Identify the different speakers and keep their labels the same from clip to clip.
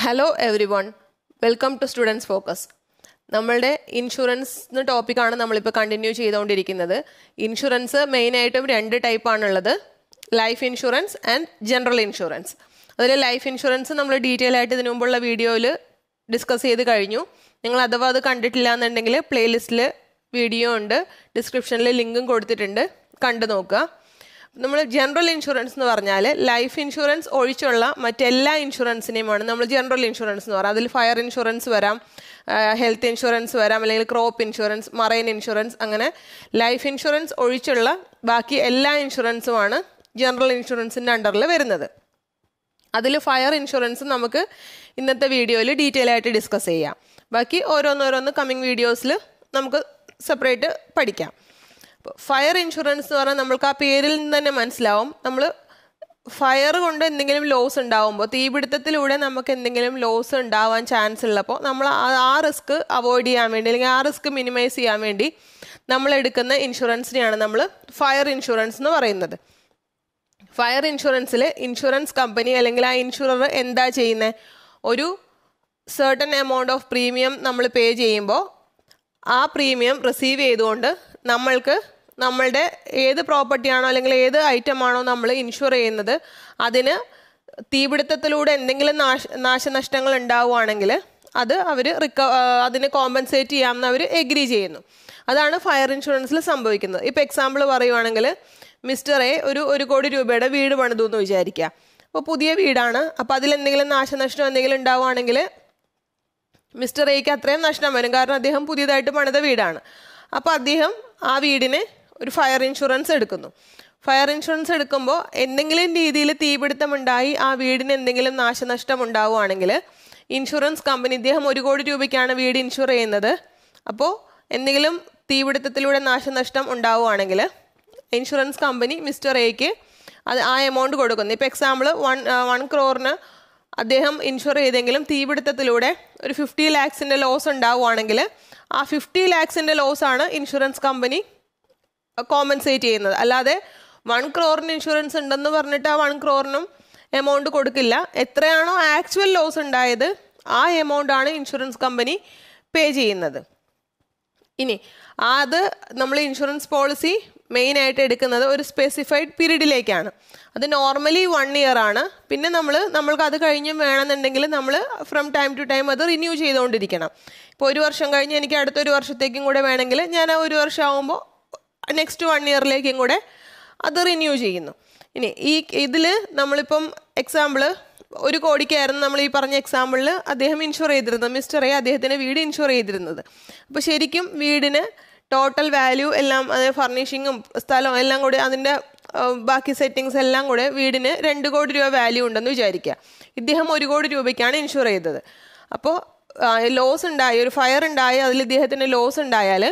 Speaker 1: Hello every, welcome to students focus. നമ്മളുടെ insurance ടോപ്പിക്കാണ് നമ്മളിപ്പോൾ കണ്ടിന്യൂ ചെയ്തുകൊണ്ടിരിക്കുന്നത്. ഇൻഷുറൻസ് മെയിനായിട്ടും രണ്ട് ടൈപ്പാണുള്ളത്, life insurance and general insurance. അതിൽ ലൈഫ് ഇൻഷുറൻസ് നമ്മൾ ഡീറ്റെയിൽ ആയിട്ട് ഇതിനു മുമ്പുള്ള വീഡിയോയിൽ ഡിസ്കസ് ചെയ്ത് കഴിഞ്ഞു. നിങ്ങൾ അഥവാ അത് കണ്ടിട്ടില്ല എന്നുണ്ടെങ്കിൽ പ്ലേലിസ്റ്റിൽ വീഡിയോ ഉണ്ട്, ഡിസ്ക്രിപ്ഷനിൽ ലിങ്കും കൊടുത്തിട്ടുണ്ട്, കണ്ടു നോക്കുക. നമ്മൾ ജനറൽ ഇൻഷുറൻസ് എന്ന് പറഞ്ഞാൽ ലൈഫ് ഇൻഷുറൻസ് ഒഴിച്ചുള്ള മറ്റെല്ലാ ഇൻഷുറൻസിനെയുമാണ് നമ്മൾ ജനറൽ ഇൻഷുറൻസ് എന്ന് പറയുക. അതിൽ ഫയർ ഇൻഷുറൻസ് വരാം, ഹെൽത്ത് ഇൻഷുറൻസ് വരാം, അല്ലെങ്കിൽ ക്രോപ്പ് ഇൻഷുറൻസ്, മറൈൻ ഇൻഷുറൻസ്, അങ്ങനെ ലൈഫ് ഇൻഷുറൻസ് ഒഴിച്ചുള്ള ബാക്കി എല്ലാ ഇൻഷുറൻസുമാണ് ജനറൽ ഇൻഷുറൻസിൻ്റെ അണ്ടറിൽ വരുന്നത്. അതിൽ ഫയർ ഇൻഷുറൻസ് നമുക്ക് ഇന്നത്തെ വീഡിയോയിൽ ഡീറ്റെയിൽ ആയിട്ട് ഡിസ്കസ് ചെയ്യാം. ബാക്കി ഓരോന്നോരോന്ന് കമ്മിങ് വീഡിയോസിൽ നമുക്ക് സെപ്പറേറ്റ് പഠിക്കാം. ഫയർ ഇൻഷുറൻസ് എന്ന് പറഞ്ഞാൽ നമ്മൾക്ക് ആ പേരിൽ നിന്ന് തന്നെ മനസ്സിലാവും, നമ്മൾ ഫയർ കൊണ്ട് എന്തെങ്കിലും ലോസ് ഉണ്ടാവുമ്പോൾ, തീപിടുത്തത്തിലൂടെ നമുക്ക് എന്തെങ്കിലും ലോസ് ഉണ്ടാവാൻ ചാൻസ് ഉള്ളപ്പോൾ നമ്മൾ ആ റിസ്ക് അവോയ്ഡ് ചെയ്യാൻ വേണ്ടി, അല്ലെങ്കിൽ ആ റിസ്ക് മിനിമൈസ് ചെയ്യാൻ വേണ്ടി നമ്മൾ എടുക്കുന്ന ഇൻഷുറൻസിനെയാണ് നമ്മൾ ഫയർ ഇൻഷുറൻസ് എന്ന് പറയുന്നത്. ഫയർ ഇൻഷുറൻസിൽ ഇൻഷുറൻസ് കമ്പനി അല്ലെങ്കിൽ ആ ഇൻഷുറർ എന്താ ചെയ്യുന്നത്, ഒരു സർട്ടൻ എമൗണ്ട് ഓഫ് പ്രീമിയം നമ്മൾ പേ ചെയ്യുമ്പോൾ ആ പ്രീമിയം റിസീവ് ചെയ്തുകൊണ്ട് നമ്മൾക്ക് നമ്മളുടെ ഏത് പ്രോപ്പർട്ടിയാണോ അല്ലെങ്കിൽ ഏത് ഐറ്റമാണോ നമ്മൾ ഇൻഷുർ ചെയ്യുന്നത് അതിന് തീപിടുത്തത്തിലൂടെ എന്തെങ്കിലും നാശനഷ്ടങ്ങൾ ഉണ്ടാവുകയാണെങ്കിൽ അത് അവർ അതിന് കോമ്പൻസേറ്റ് ചെയ്യാമെന്ന് അവർ എഗ്രി ചെയ്യുന്നു. അതാണ് ഫയർ ഇൻഷുറൻസിൽ സംഭവിക്കുന്നത്. ഇപ്പോൾ എക്സാമ്പിൾ പറയുവാണെങ്കിൽ, മിസ്റ്റർ എ ഒരു കോടി രൂപയുടെ വീട് പണിതു എന്ന് വിചാരിക്കുക. അപ്പോൾ പുതിയ വീടാണ്, അപ്പോൾ അതിലെന്തെങ്കിലും നാശനഷ്ടം എന്തെങ്കിലും ഉണ്ടാവുകയാണെങ്കിൽ മിസ്റ്റർ എക്ക് അത്രയും നഷ്ടം വരും, കാരണം അദ്ദേഹം പുതിയതായിട്ട് പണിത വീടാണ്. അപ്പോൾ അദ്ദേഹം ആ വീടിന് ഒരു ഫയർ ഇൻഷുറൻസ് എടുക്കുന്നു. ഫയർ ഇൻഷുറൻസ് എടുക്കുമ്പോൾ എന്തെങ്കിലും രീതിയിൽ തീപിടുത്തമുണ്ടായി ആ വീടിന് എന്തെങ്കിലും നാശനഷ്ടം ഉണ്ടാവുകയാണെങ്കിൽ ഇൻഷുറൻസ് കമ്പനി, ഇദ്ദേഹം 1 കോടി രൂപയ്ക്കാണ് വീട് ഇൻഷുർ ചെയ്യുന്നത്, അപ്പോൾ എന്തെങ്കിലും തീപിടുത്തത്തിലൂടെ നാശനഷ്ടം ഉണ്ടാവുകയാണെങ്കിൽ ഇൻഷുറൻസ് കമ്പനി മിസ്റ്റർ എക്ക് ആ എമൗണ്ട് കൊടുക്കുന്നു. ഇപ്പോൾ എക്സാമ്പിൾ 1 crore അദ്ദേഹം ഇൻഷുർ ചെയ്തെങ്കിലും തീപിടുത്തത്തിലൂടെ ഒരു 50 lakhs ലോസ് ഉണ്ടാവുകയാണെങ്കിൽ ആ 50 lakhs ലോസാണ് ഇൻഷുറൻസ് കമ്പനി കോമ്പൻസേറ്റ് ചെയ്യുന്നത്. അല്ലാതെ 1 crore ഇൻഷുറൻസ് ഉണ്ടെന്ന് പറഞ്ഞിട്ട് ആ 1 crore എമൗണ്ട് കൊടുക്കില്ല. എത്രയാണോ ആക്ച്വൽ ലോസ് ഉണ്ടായത് ആ എമൗണ്ടാണ് ഇൻഷുറൻസ് കമ്പനി പേ ചെയ്യുന്നത്. ഇനി അത് നമ്മൾ ഇൻഷുറൻസ് പോളിസി മെയിനായിട്ട് എടുക്കുന്നത് ഒരു സ്പെസിഫൈഡ് പീരീഡിലേക്കാണ്. അത് നോർമലി 1 year ആണ്. പിന്നെ നമ്മൾക്ക് അത് കഴിഞ്ഞും വേണമെന്നുണ്ടെങ്കിൽ നമ്മൾ ഫ്രം ടൈം ടു ടൈം അത് റിന്യൂ ചെയ്തുകൊണ്ടിരിക്കണം. ഇപ്പോൾ 1 വർഷം കഴിഞ്ഞ് എനിക്ക് അടുത്തൊരു വർഷത്തേക്കും കൂടെ വേണമെങ്കിൽ ഞാൻ ആ 1 വർഷം ആകുമ്പോൾ നെക്സ്റ്റ് 1 yearലേക്കും കൂടെ അത് റിന്യൂ ചെയ്യുന്നു. ഇനി ഇതിൽ നമ്മളിപ്പം എക്സാമ്പിൾ 1 കോടിക്കായിരുന്നു നമ്മൾ ഈ പറഞ്ഞ എക്സാമ്പിളിൽ അദ്ദേഹം ഇൻഷുർ ചെയ്തിരുന്നത്, മിസ്റ്റർ എ അദ്ദേഹത്തിന് വീട് ഇൻഷുർ ചെയ്തിരുന്നത്. അപ്പോൾ ശരിക്കും വീടിന് ടോട്ടൽ വാല്യൂ എല്ലാം, അതായത് ഫർണിഷിങ്ങും സ്ഥലവും എല്ലാം കൂടി അതിൻ്റെ ബാക്കി സെറ്റിങ്സ് എല്ലാം കൂടെ വീടിന് 2 കോടി രൂപ വാല്യൂ ഉണ്ടെന്ന് വിചാരിക്കുക. ഇദ്ദേഹം 1 കോടി രൂപയ്ക്കാണ് ഇൻഷുർ ചെയ്തത്. അപ്പോൾ ലോസ് ഉണ്ടായി, ഒരു ഫയർ ഉണ്ടായി, അതിൽ ഇദ്ദേഹത്തിന് ലോസ് ഉണ്ടായാൽ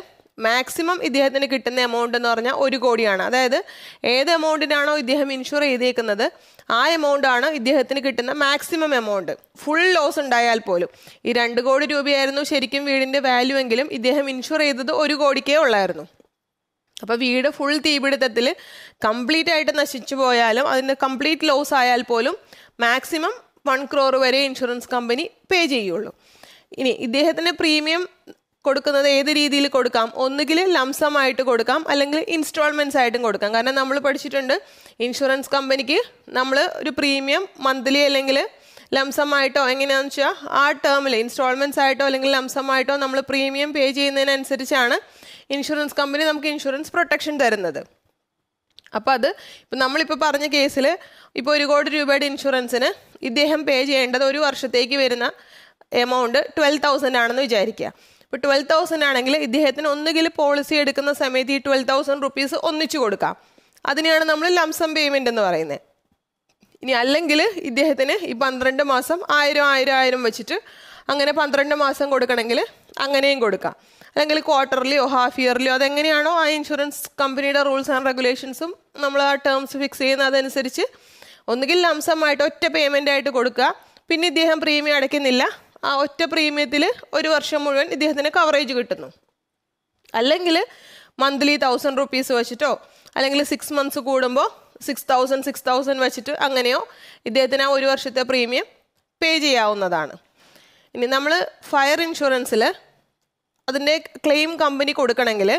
Speaker 1: മാക്സിമം ഇദ്ദേഹത്തിന് കിട്ടുന്ന എമൗണ്ട് എന്ന് പറഞ്ഞാൽ 1 കോടിയാണ്. അതായത് ഏത് എമൗണ്ടിനാണോ ഇദ്ദേഹം ഇൻഷുർ ചെയ്തേക്കുന്നത് ആ എമൗണ്ടാണ് ഇദ്ദേഹത്തിന് കിട്ടുന്ന മാക്സിമം എമൗണ്ട്. ഫുൾ ലോസ് ഉണ്ടായാൽ പോലും ഈ 2 കോടി രൂപയായിരുന്നു ശരിക്കും വീടിൻ്റെ വാല്യൂ എങ്കിലും ഇദ്ദേഹം ഇൻഷുർ ചെയ്തത് 1 കോടിക്കേ ഉള്ളായിരുന്നു. അപ്പോൾ വീട് ഫുൾ തീപിടുത്തത്തിൽ കംപ്ലീറ്റ് ആയിട്ട് നശിച്ചു പോയാലും അതിൻ്റെ കംപ്ലീറ്റ് ലോസ് ആയാൽ പോലും മാക്സിമം 1 crore വരെ ഇൻഷുറൻസ് കമ്പനി പേ ചെയ്യുള്ളൂ. ഇനി ഇദ്ദേഹത്തിന് പ്രീമിയം കൊടുക്കുന്നത് ഏത് രീതിയിൽ കൊടുക്കാം, ഒന്നുകിൽ ലംസമായിട്ട് കൊടുക്കാം, അല്ലെങ്കിൽ ഇൻസ്റ്റാൾമെൻറ്റ്സ് ആയിട്ടും കൊടുക്കാം. കാരണം നമ്മൾ പഠിച്ചിട്ടുണ്ട്, ഇൻഷുറൻസ് കമ്പനിക്ക് നമ്മൾ ഒരു പ്രീമിയം മന്ത്ലി അല്ലെങ്കിൽ ലംസമായിട്ടോ എങ്ങനെയാണെന്ന് വെച്ചാൽ ആ ടേമിൽ ഇൻസ്റ്റാൾമെൻറ്റ്സ് ആയിട്ടോ അല്ലെങ്കിൽ ലംസമായിട്ടോ നമ്മൾ പ്രീമിയം പേ ചെയ്യുന്നതിനനുസരിച്ചാണ് ഇൻഷുറൻസ് കമ്പനി നമുക്ക് ഇൻഷുറൻസ് പ്രൊട്ടക്ഷൻ തരുന്നത്. അപ്പോൾ അത് ഇപ്പം നമ്മളിപ്പോൾ പറഞ്ഞ കേസിൽ ഇപ്പോൾ 1 കോടി രൂപയുടെ ഇൻഷുറൻസിന് ഇദ്ദേഹം പേ ചെയ്യേണ്ടത് 1 വർഷത്തേക്ക് വരുന്ന എമൗണ്ട് 12,000 ആണെന്ന് വിചാരിക്കുക. ഇപ്പോൾ 12,000 ആണെങ്കിൽ ഇദ്ദേഹത്തിന് ഒന്നുകിൽ പോളിസി എടുക്കുന്ന സമയത്ത് ഈ 12,000 rupees ഒന്നിച്ചു കൊടുക്കാം. അതിനെയാണ് നമ്മൾ ലംസം പേയ്മെൻ്റ് എന്ന് പറയുന്നത്. ഇനി അല്ലെങ്കിൽ ഇദ്ദേഹത്തിന് ഈ 12 മാസം 1000 വെച്ചിട്ട് അങ്ങനെ 12 മാസം കൊടുക്കണമെങ്കിൽ അങ്ങനെയും കൊടുക്കാം. അല്ലെങ്കിൽ ക്വാർട്ടർലിയോ ഹാഫ് ഇയർലിയോ അതെങ്ങനെയാണോ ആ ഇൻഷുറൻസ് കമ്പനിയുടെ റൂൾസ് ആൻഡ് റെഗുലേഷൻസും നമ്മൾ ആ ടേംസ് ഫിക്സ് ചെയ്യുന്ന അതനുസരിച്ച് ഒന്നുകിൽ ലംസമായിട്ട് ഒറ്റ പേയ്മെൻ്റ് ആയിട്ട് കൊടുക്കുക. പിന്നെ ഇദ്ദേഹം പ്രീമിയം അടയ്ക്കുന്നില്ല, ആ ഒറ്റ പ്രീമിയത്തിൽ 1 വർഷം മുഴുവൻ ഇദ്ദേഹത്തിന് കവറേജ് കിട്ടുന്നു. അല്ലെങ്കിൽ മന്ത്ലി 1000 rupees വെച്ചിട്ടോ അല്ലെങ്കിൽ 6 months കൂടുമ്പോൾ 6,000 വെച്ചിട്ട് അങ്ങനെയോ ഇദ്ദേഹത്തിന് ആ 1 വർഷത്തെ പ്രീമിയം പേ ചെയ്യാവുന്നതാണ്. ഇനി നമ്മൾ ഫയർ ഇൻഷുറൻസിൽ അതിൻ്റെ ക്ലെയിം കമ്പനി കൊടുക്കണമെങ്കിൽ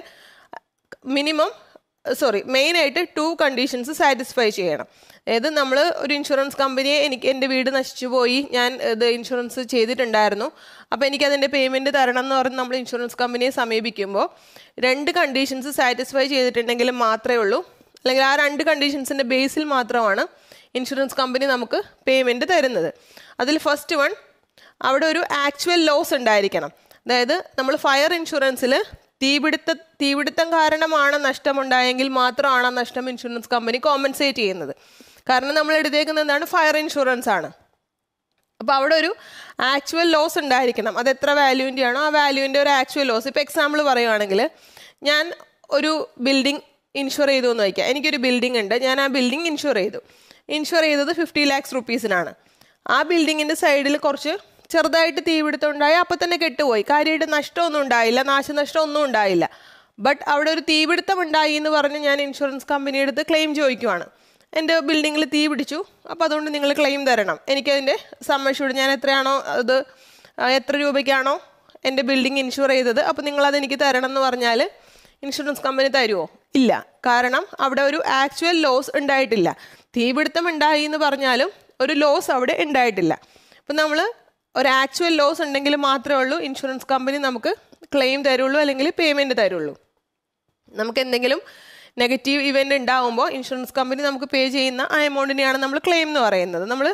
Speaker 1: മെയിനായിട്ട് 2 കണ്ടീഷൻസ് സാറ്റിസ്ഫൈ ചെയ്യണം. അതായത് നമ്മൾ ഒരു ഇൻഷുറൻസ് കമ്പനിയെ എൻ്റെ വീട് നശിച്ചു പോയി, ഞാൻ ഇത് ഇൻഷുറൻസ് ചെയ്തിട്ടുണ്ടായിരുന്നു, അപ്പോൾ എനിക്കതിൻ്റെ പേയ്മെൻറ്റ് തരണം എന്ന് പറഞ്ഞ് നമ്മൾ ഇൻഷുറൻസ് കമ്പനിയെ സമീപിക്കുമ്പോൾ 2 കണ്ടീഷൻസ് സാറ്റിസ്ഫൈ ചെയ്തിട്ടുണ്ടെങ്കിൽ മാത്രമേ ഉള്ളൂ, അല്ലെങ്കിൽ ആ 2 കണ്ടീഷൻസിൻ്റെ ബേസിൽ മാത്രമാണ് ഇൻഷുറൻസ് കമ്പനി നമുക്ക് പേയ്മെൻറ്റ് തരുന്നത്. അതിൽ ഫസ്റ്റ് വൺ, അവിടെ ഒരു ആക്ച്വൽ ലോസ് ഉണ്ടായിരിക്കണം. അതായത് നമ്മൾ ഫയർ ഇൻഷുറൻസിൽ തീപിടുത്തം കാരണമാണ് നഷ്ടമുണ്ടായെങ്കിൽ മാത്രമാണ് ആ നഷ്ടം ഇൻഷുറൻസ് കമ്പനി കോമ്പൻസേറ്റ് ചെയ്യുന്നത്. കാരണം നമ്മൾ എടുത്തേക്കുന്നത് എന്താണ്, ഫയർ ഇൻഷുറൻസ് ആണ്. അപ്പോൾ അവിടെ ഒരു ആക്ച്വൽ ലോസ് ഉണ്ടായിരിക്കണം. അത് എത്ര വാല്യൂവിൻ്റെ ആണോ ആ വാല്യൂവിൻ്റെ ഒരു ആക്ച്വൽ ലോസ്. ഇപ്പോൾ എക്സാമ്പിൾ പറയുവാണെങ്കിൽ, ഞാൻ ഒരു ബിൽഡിംഗ് ഇൻഷുർ ചെയ്തു എന്ന് വയ്ക്കുക. എനിക്കൊരു ബിൽഡിംഗ് ഉണ്ട്, ഞാൻ ആ ബിൽഡിംഗ് ഇൻഷുർ ചെയ്തത് 50 lakhs rupeesനാണ്. ആ ബിൽഡിങ്ങിൻ്റെ സൈഡിൽ കുറച്ച് ചെറുതായിട്ട് തീപിടുത്തം ഉണ്ടായി, അപ്പോൾ തന്നെ കെട്ടുപോയി. കാര്യമായിട്ട് നഷ്ടമൊന്നും ഉണ്ടായില്ല, നാശനഷ്ടമൊന്നും ഉണ്ടായില്ല. ബട്ട് അവിടെ ഒരു തീപിടുത്തം ഉണ്ടായി എന്ന് പറഞ്ഞ് ഞാൻ ഇൻഷുറൻസ് കമ്പനിയുടെ അടുത്ത് ക്ലെയിം ചോദിക്കുവാണ്. എൻ്റെ ബിൽഡിങ്ങിൽ തീ പിടിച്ചു, അപ്പോൾ അതുകൊണ്ട് നിങ്ങൾ ക്ലെയിം തരണം, എനിക്കതിൻ്റെ സമ്മഷ്യൂർഡ്, ഞാൻ എത്ര രൂപയ്ക്കാണോ എൻ്റെ ബിൽഡിംഗ് ഇൻഷുർ ചെയ്തത്, അപ്പോൾ നിങ്ങളതെനിക്ക് തരണം എന്ന് പറഞ്ഞാൽ ഇൻഷുറൻസ് കമ്പനി തരുമോ? ഇല്ല. കാരണം അവിടെ ഒരു ആക്ച്വൽ ലോസ് ഉണ്ടായിട്ടില്ല. തീപിടുത്തം ഉണ്ടായി എന്ന് പറഞ്ഞാലും ഒരു ലോസ് അവിടെ ഉണ്ടായിട്ടില്ല. അപ്പം നമ്മൾ ഒരു ആക്ച്വൽ ലോസ് ഉണ്ടെങ്കിൽ മാത്രമേ ഉള്ളൂ ഇൻഷുറൻസ് കമ്പനി നമുക്ക് ക്ലെയിം തരുള്ളൂ, അല്ലെങ്കിൽ പേയ്മെൻറ്റ് തരുള്ളൂ. നമുക്ക് എന്തെങ്കിലും നെഗറ്റീവ് ഇവൻ്റ് ഉണ്ടാകുമ്പോൾ ഇൻഷുറൻസ് കമ്പനി നമുക്ക് പേ ചെയ്യുന്ന ആ എമൗണ്ടിനെയാണ് നമ്മൾ ക്ലെയിം എന്ന് പറയുന്നത്. നമ്മൾ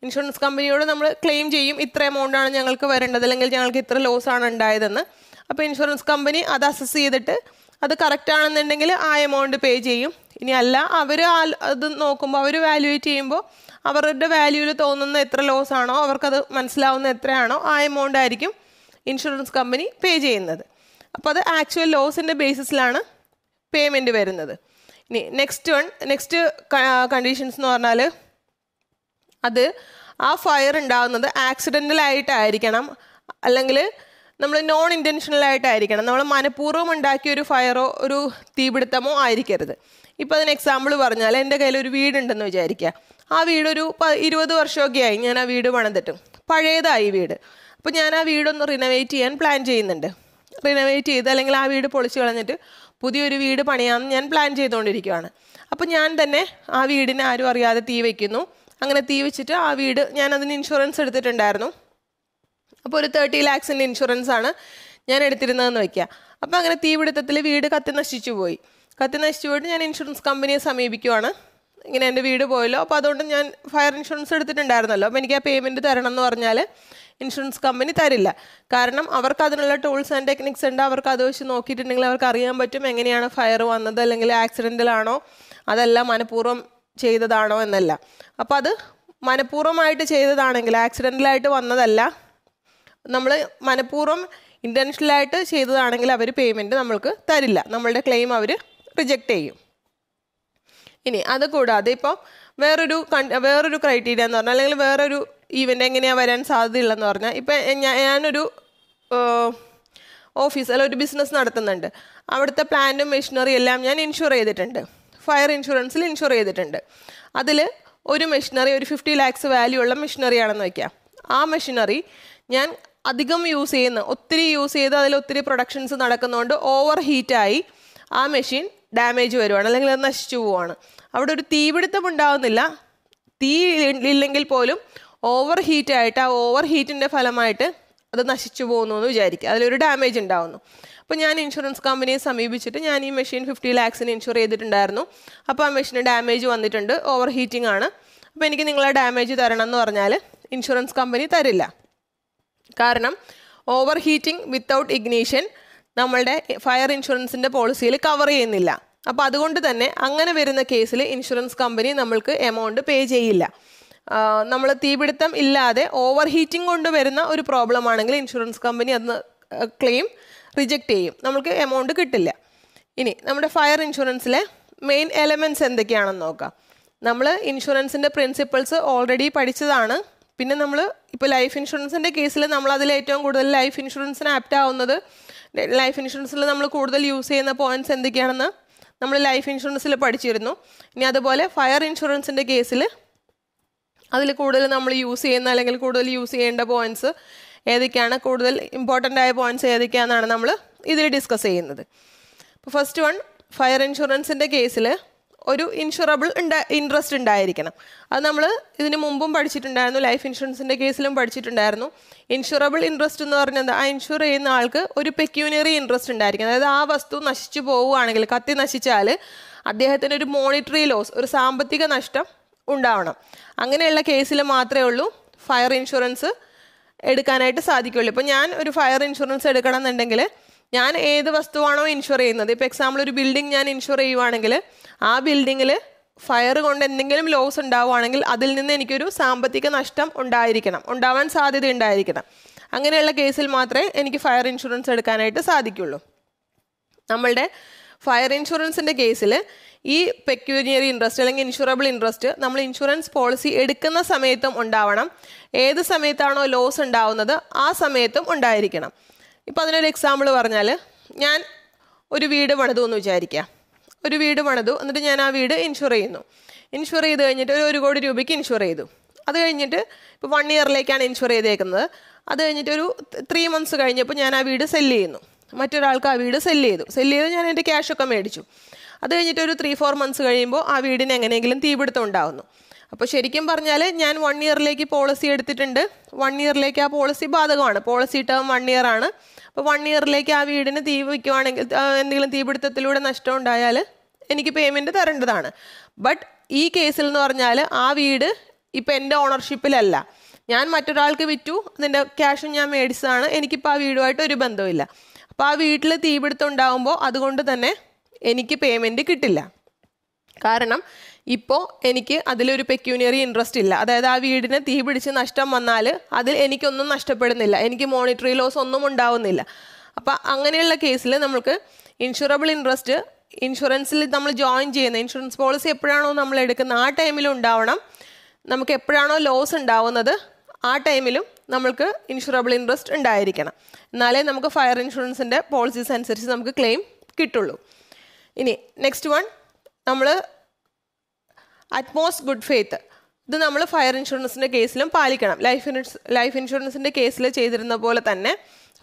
Speaker 1: ഇൻഷുറൻസ് കമ്പനിയോട് നമ്മൾ ക്ലെയിം ചെയ്യും, ഇത്ര എമൗണ്ടാണ് ഞങ്ങൾക്ക് വരേണ്ടത്, അല്ലെങ്കിൽ ഞങ്ങൾക്ക് ഇത്ര ലോസാണ് ഉണ്ടായതെന്ന്. അപ്പോൾ ഇൻഷുറൻസ് കമ്പനി അത് അസസ് ചെയ്തിട്ട് അത് കറക്റ്റ് ആണെന്നുണ്ടെങ്കിൽ ആ എമൗണ്ട് പേ ചെയ്യും. ഇനി അല്ല, അവർ അത് നോക്കുമ്പോൾ, അവർ വാല്യുവേറ്റ് ചെയ്യുമ്പോൾ അവരുടെ വാല്യൂവിൽ തോന്നുന്ന എത്ര ലോസ് ആണോ, അവർക്കത് മനസ്സിലാവുന്ന എത്രയാണോ ആ എമൗണ്ട് ആയിരിക്കും ഇൻഷുറൻസ് കമ്പനി പേ ചെയ്യുന്നത്. അപ്പോൾ അത് ആക്ച്വൽ ലോസിൻ്റെ ബേസിസിലാണ് പേയ്മെൻറ്റ് വരുന്നത്. ഇനി നെക്സ്റ്റ് കണ്ടീഷൻസ് എന്ന് പറഞ്ഞാൽ, അത് ആ ഫയർ ഉണ്ടാകുന്നത് ആക്സിഡൻ്റലായിട്ടായിരിക്കണം, അല്ലെങ്കിൽ നമ്മൾ നോൺ ഇൻറ്റൻഷണലായിട്ടായിരിക്കണം. നമ്മൾ മനഃപൂർവ്വം ഉണ്ടാക്കിയ ഒരു ഫയറോ ഒരു തീപിടുത്തമോ ആയിരിക്കരുത്. ഇപ്പോൾ അതിന് എക്സാമ്പിൾ പറഞ്ഞാൽ, എൻ്റെ കയ്യിലൊരു വീടുണ്ടെന്ന് വിചാരിക്കുക. ആ വീടൊരു 20 വർഷമൊക്കെ ആയി ഞാൻ ആ വീട് പണിതിട്ടും, പഴയതായി വീട്. അപ്പോൾ ഞാൻ ആ വീടൊന്ന് റിനോവേറ്റ് ചെയ്യാൻ പ്ലാൻ ചെയ്യുന്നുണ്ട്. റിനോവേറ്റ് ചെയ്ത്, അല്ലെങ്കിൽ ആ വീട് പൊളിച്ച് കളഞ്ഞിട്ട് പുതിയൊരു വീട് പണിയാമെന്ന് ഞാൻ പ്ലാൻ ചെയ്തുകൊണ്ടിരിക്കുകയാണ്. അപ്പോൾ ഞാൻ തന്നെ ആ വീടിന് ആരും അറിയാതെ തീ വയ്ക്കുന്നു. അങ്ങനെ തീ വെച്ചിട്ട് ആ വീട്, ഞാൻ അതിന് ഇൻഷുറൻസ് എടുത്തിട്ടുണ്ടായിരുന്നു. അപ്പോൾ ഒരു 30 lakhsൻ്റെ ഇൻഷുറൻസാണ് ഞാൻ എടുത്തിരുന്നതെന്ന് വയ്ക്കുക. അപ്പോൾ അങ്ങനെ തീപിടുത്തത്തിൽ വീട് കത്തി നശിച്ചു പോയിട്ട് ഞാൻ ഇൻഷുറൻസ് കമ്പനിയെ സമീപിക്കുവാണ്. ഇങ്ങനെ എൻ്റെ വീട് പോയല്ലോ, അപ്പോൾ അതുകൊണ്ട് ഞാൻ ഫയർ ഇൻഷുറൻസ് എടുത്തിട്ടുണ്ടായിരുന്നല്ലോ, അപ്പോൾ എനിക്ക് ആ പേയ്മെൻറ്റ് തരണം എന്ന് പറഞ്ഞാൽ ഇൻഷുറൻസ് കമ്പനി തരില്ല. കാരണം അവർക്ക് അതിനുള്ള ടൂൾസ് ആൻഡ് ടെക്നിക്സ് ഉണ്ട്. അവർക്ക് അത് വെച്ച് നോക്കിയിട്ടുണ്ടെങ്കിൽ അവർക്ക് അറിയാൻ പറ്റും എങ്ങനെയാണ് ഫയർ വന്നത്, അല്ലെങ്കിൽ ആക്സിഡൻ്റലാണോ അതല്ല മനഃപൂർവ്വം ചെയ്തതാണോ എന്നല്ല. അപ്പോൾ അത് മനഃപൂർവ്വമായിട്ട് ചെയ്തതാണെങ്കിൽ, ആക്സിഡൻ്റലായിട്ട് വന്നതല്ല, നമ്മൾ മനഃപൂർവ്വം ഇൻറ്റൻഷനലായിട്ട് ചെയ്തതാണെങ്കിൽ അവർ പേയ്മെൻറ്റ് നമ്മൾക്ക് തരില്ല, നമ്മളുടെ ക്ലെയിം അവർ റിജക്റ്റ് ചെയ്യും. ഇനി അത് കൂടാതെ ഇപ്പോൾ വേറൊരു ക്രൈറ്റീരിയ എന്ന് പറഞ്ഞാൽ, അല്ലെങ്കിൽ വേറൊരു ഈവൻ്റ് എങ്ങനെയാണ് വരാൻ സാധ്യതയുള്ളതെന്ന് പറഞ്ഞാൽ, ഇപ്പം ഞാനൊരു ഓഫീസ് അല്ലെങ്കിൽ ഒരു ബിസിനസ് നടത്തുന്നുണ്ട്. അവിടുത്തെ പ്ലാന്റും മെഷീനറി എല്ലാം ഞാൻ ഇൻഷുർ ചെയ്തിട്ടുണ്ട്, ഫയർ ഇൻഷുറൻസിൽ ഇൻഷുർ ചെയ്തിട്ടുണ്ട്. അതിൽ ഒരു മെഷീനറി, ഒരു 50 lakhs വാല്യൂ ഉള്ള മെഷീനറിയാണെന്ന് വയ്ക്കാം. ആ മെഷീനറി ഞാൻ അധികം ഒത്തിരി യൂസ് ചെയ്ത് അതിൽ ഒത്തിരി പ്രൊഡക്ഷൻസ് നടക്കുന്നതുകൊണ്ട് ഓവർ ഹീറ്റായി ആ മെഷീൻ ഡാമേജ് വരുവാണ്, അല്ലെങ്കിൽ അത് നശിച്ചു പോവുകയാണ്. അവിടെ ഒരു തീപിടുത്തം ഉണ്ടാകുന്നില്ല, തീ ഇല്ലെങ്കിൽ പോലും ഓവർ ഹീറ്റായിട്ട്, ആ ഓവർ ഹീറ്റിൻ്റെ ഫലമായിട്ട് അത് നശിച്ചു പോകുന്നു എന്ന് വിചാരിക്കുക, അതിലൊരു ഡാമേജ് ഉണ്ടാകുന്നു. അപ്പോൾ ഞാൻ ഇൻഷുറൻസ് കമ്പനിയെ സമീപിച്ചിട്ട്, ഞാൻ ഈ മെഷീൻ 50 lakhsന് ഇൻഷുർ ചെയ്തിട്ടുണ്ടായിരുന്നു, അപ്പോൾ ആ മെഷീന് ഡാമേജ് വന്നിട്ടുണ്ട്, ഓവർ ഹീറ്റിംഗ് ആണ്, അപ്പോൾ എനിക്ക് നിങ്ങളെ ഡാമേജ് തരണം എന്ന് പറഞ്ഞാൽ ഇൻഷുറൻസ് കമ്പനി തരില്ല. കാരണം ഓവർ ഹീറ്റിംഗ് വിത്തൗട്ട് ഇഗ്നീഷൻ നമ്മളുടെ ഫയർ ഇൻഷുറൻസിൻ്റെ പോളിസിയിൽ കവർ ചെയ്യുന്നില്ല. അപ്പോൾ അതുകൊണ്ട് തന്നെ അങ്ങനെ വരുന്ന കേസിൽ ഇൻഷുറൻസ് കമ്പനി നമ്മൾക്ക് എമൗണ്ട് പേ ചെയ്യില്ല. നമ്മൾ തീപിടുത്തം ഇല്ലാതെ ഓവർ ഹീറ്റിംഗ് കൊണ്ട് വരുന്ന ഒരു പ്രോബ്ലം ആണെങ്കിൽ ഇൻഷുറൻസ് കമ്പനി അന്ന് ക്ലെയിം റിജക്റ്റ് ചെയ്യും, നമുക്ക് എമൗണ്ട് കിട്ടില്ല. ഇനി നമ്മുടെ ഫയർ ഇൻഷുറൻസിലെ മെയിൻ എലമെൻറ്റ്സ് എന്തൊക്കെയാണെന്ന് നോക്കാം. നമ്മൾ ഇൻഷുറൻസിൻ്റെ പ്രിൻസിപ്പിൾസ് ഓൾറെഡി പഠിച്ചതാണ്. പിന്നെ നമ്മൾ ഇപ്പോൾ ലൈഫ് ഇൻഷുറൻസിൻ്റെ കേസിൽ നമ്മൾ അതിൽ ഏറ്റവും കൂടുതൽ ലൈഫ് ഇൻഷുറൻസിന് ആപ്റ്റ് ആവുന്നത്, ലൈഫ് ഇൻഷുറൻസിൽ നമ്മൾ കൂടുതൽ യൂസ് ചെയ്യുന്ന പോയിൻറ്റ്സ് എന്തൊക്കെയാണെന്ന് നമ്മൾ ലൈഫ് ഇൻഷുറൻസിൽ പഠിച്ചിരുന്നു. ഇനി അതുപോലെ ഫയർ ഇൻഷുറൻസിൻ്റെ കേസിൽ അതിൽ കൂടുതൽ നമ്മൾ യൂസ് ചെയ്യുന്ന അല്ലെങ്കിൽ കൂടുതൽ യൂസ് ചെയ്യേണ്ട പോയിന്റ്സ് ഏതൊക്കെയാണ്, കൂടുതൽ ഇമ്പോർട്ടൻ്റ് ആയ പോയിന്റ്സ് ഏതൊക്കെയാണെന്നാണ് നമ്മൾ ഇതിൽ ഡിസ്കസ് ചെയ്യുന്നത്. അപ്പോൾ ഫസ്റ്റ് വൺ, ഫയർ ഇൻഷുറൻസിൻ്റെ കേസിൽ ഒരു ഇൻഷുറബിൾ ഇൻട്രസ്റ്റ് ഉണ്ടായിരിക്കണം. അത് നമ്മൾ ഇതിന് മുമ്പും പഠിച്ചിട്ടുണ്ടായിരുന്നു, ലൈഫ് ഇൻഷുറൻസിൻ്റെ കേസിലും പഠിച്ചിട്ടുണ്ടായിരുന്നു. ഇൻഷുറബിൾ ഇൻട്രസ്റ്റ് എന്ന് പറഞ്ഞത് ആ ഇൻഷുർ ചെയ്യുന്ന ആൾക്ക് ഒരു പെക്യൂനറി ഇൻട്രസ്റ്റ് ഉണ്ടായിരിക്കും. അതായത് ആ വസ്തു നശിച്ചു പോവുകയാണെങ്കിൽ, കത്തി നശിച്ചാൽ അദ്ദേഹത്തിന് ഒരു മോണിറ്ററി ലോസ്, ഒരു സാമ്പത്തിക നഷ്ടം ഉണ്ടാവണം. അങ്ങനെയുള്ള കേസിൽ മാത്രമേ ഉള്ളൂ ഫയർ ഇൻഷുറൻസ് എടുക്കാനായിട്ട് സാധിക്കുള്ളൂ. ഇപ്പോൾ ഞാൻ ഒരു ഫയർ ഇൻഷുറൻസ് എടുക്കണം എന്നുണ്ടെങ്കിൽ ഞാൻ ഏത് വസ്തുവാണോ ഇൻഷുർ ചെയ്യുന്നത്, ഇപ്പോൾ എക്സാമ്പിൾ ഒരു ബിൽഡിംഗ് ഞാൻ ഇൻഷുർ ചെയ്യുവാണെങ്കിൽ ആ ബിൽഡിങ്ങിൽ ഫയർ കൊണ്ട് എന്തെങ്കിലും ലോസ് ഉണ്ടാവുകയാണെങ്കിൽ അതിൽ നിന്ന് എനിക്കൊരു സാമ്പത്തിക നഷ്ടം ഉണ്ടാവാൻ സാധ്യത ഉണ്ടായിരിക്കണം. അങ്ങനെയുള്ള കേസിൽ മാത്രമേ എനിക്ക് ഫയർ ഇൻഷുറൻസ് എടുക്കാനായിട്ട് സാധിക്കുള്ളൂ. നമ്മളുടെ ഫയർ ഇൻഷുറൻസിൻ്റെ കേസിൽ ഈ പെക്യൂനിയറി ഇൻട്രസ്റ്റ് അല്ലെങ്കിൽ ഇൻഷുറബിൾ ഇൻട്രസ്റ്റ് നമ്മൾ ഇൻഷുറൻസ് പോളിസി എടുക്കുന്ന സമയത്തും ഉണ്ടാവണം. ഏത് സമയത്താണോ ലോസ് ഉണ്ടാവുന്നത് ആ സമയത്തും ഉണ്ടായിരിക്കണം. ഇപ്പോൾ അതിനൊരു എക്സാമ്പിൾ പറഞ്ഞാൽ, ഞാൻ ഒരു വീട് പണിതു എന്ന് വിചാരിക്കുക. ഒരു വീട് പണിതു, എന്നിട്ട് ഞാൻ ആ വീട് ഇൻഷുർ ചെയ്യുന്നു. ഇൻഷുർ ചെയ്ത് കഴിഞ്ഞിട്ട് ഒരു 1 കോടി രൂപയ്ക്ക് ഇൻഷുർ ചെയ്തു. അത് കഴിഞ്ഞിട്ട് ഇപ്പോൾ 1 ഇയറിലേക്കാണ് ഇൻഷുർ ചെയ്തേക്കുന്നത്. അത് കഴിഞ്ഞിട്ട് ഒരു 3 months കഴിഞ്ഞപ്പോൾ ഞാൻ ആ വീട് സെല്ല് ചെയ്യുന്നു. മറ്റൊരാൾക്ക് ആ വീട് സെല്ല് ചെയ്ത് ഞാൻ എൻ്റെ ക്യാഷൊക്കെ മേടിച്ചു. അത് കഴിഞ്ഞിട്ട് ഒരു 3-4 months കഴിയുമ്പോൾ ആ വീടിന് എങ്ങനെയെങ്കിലും തീപിടുത്തം ഉണ്ടാകുന്നു. അപ്പോൾ ശരിക്കും പറഞ്ഞാൽ ഞാൻ 1 ഇയറിലേക്ക് പോളിസി എടുത്തിട്ടുണ്ട്. 1 ഇയറിലേക്ക് ആ പോളിസി ബാധകമാണ്. പോളിസി ടേം 1 year ആണ്. അപ്പോൾ 1 ഇയറിലേക്ക് ആ വീടിന് തീ വയ്ക്കുവാണെങ്കിൽ, എന്തെങ്കിലും തീപിടുത്തത്തിലൂടെ നഷ്ടം ഉണ്ടായാൽ എനിക്ക് പേയ്മെൻറ്റ് തരേണ്ടതാണ്. ബട്ട് ഈ കേസിൽ എന്ന് പറഞ്ഞാൽ ആ വീട് ഇപ്പം എൻ്റെ ഓണർഷിപ്പിലല്ല, ഞാൻ മറ്റൊരാൾക്ക് വിറ്റു, അതിൻ്റെ ക്യാഷും ഞാൻ മേടിച്ചതാണ്. എനിക്കിപ്പോൾ ആ വീടുമായിട്ട് ഒരു ബന്ധമില്ല. അപ്പോൾ ആ വീട്ടിൽ തീപിടുത്തം ഉണ്ടാകുമ്പോൾ അതുകൊണ്ട് തന്നെ എനിക്ക് പേയ്മെൻറ്റ് കിട്ടില്ല. കാരണം ഇപ്പോൾ എനിക്ക് അതിലൊരു പെക്യൂനിയറി ഇൻട്രസ്റ്റ് ഇല്ല. അതായത് ആ വീടിന് തീ പിടിച്ച് നഷ്ടം വന്നാൽ അതിൽ എനിക്കൊന്നും നഷ്ടപ്പെടുന്നില്ല, എനിക്ക് മോണിറ്ററി ലോസ് ഒന്നും ഉണ്ടാവുന്നില്ല. അപ്പോൾ അങ്ങനെയുള്ള കേസിൽ നമുക്ക് ഇൻഷുറബിൾ ഇൻട്രസ്റ്റ് ഇൻഷുറൻസിൽ നമ്മൾ ജോയിൻ ചെയ്യുന്ന ഇൻഷുറൻസ് പോളിസി എപ്പോഴാണോ നമ്മൾ എടുക്കുന്നത് ആ ടൈമിലും ഉണ്ടാവണം. നമുക്ക് എപ്പോഴാണോ ലോസ് ഉണ്ടാവുന്നത് ആ ടൈമിലും നമ്മൾക്ക് ഇൻഷുറബിൾ ഇൻട്രസ്റ്റ് ഉണ്ടായിരിക്കണം. എന്നാലേ നമുക്ക് ഫയർ ഇൻഷുറൻസിൻ്റെ പോളിസീസ് അനുസരിച്ച് നമുക്ക് ക്ലെയിം കിട്ടുള്ളൂ. ഇനി നെക്സ്റ്റ് വൺ, നമ്മൾ അറ്റ്മോസ്റ്റ് ഗുഡ് ഫെയ്ത്ത്. ഇത് നമ്മൾ ഫയർ ഇൻഷുറൻസിൻ്റെ കേസിലും പാലിക്കണം. ലൈഫ് ഇൻഷുറൻസിൻ്റെ കേസിൽ ചെയ്തിരുന്ന പോലെ തന്നെ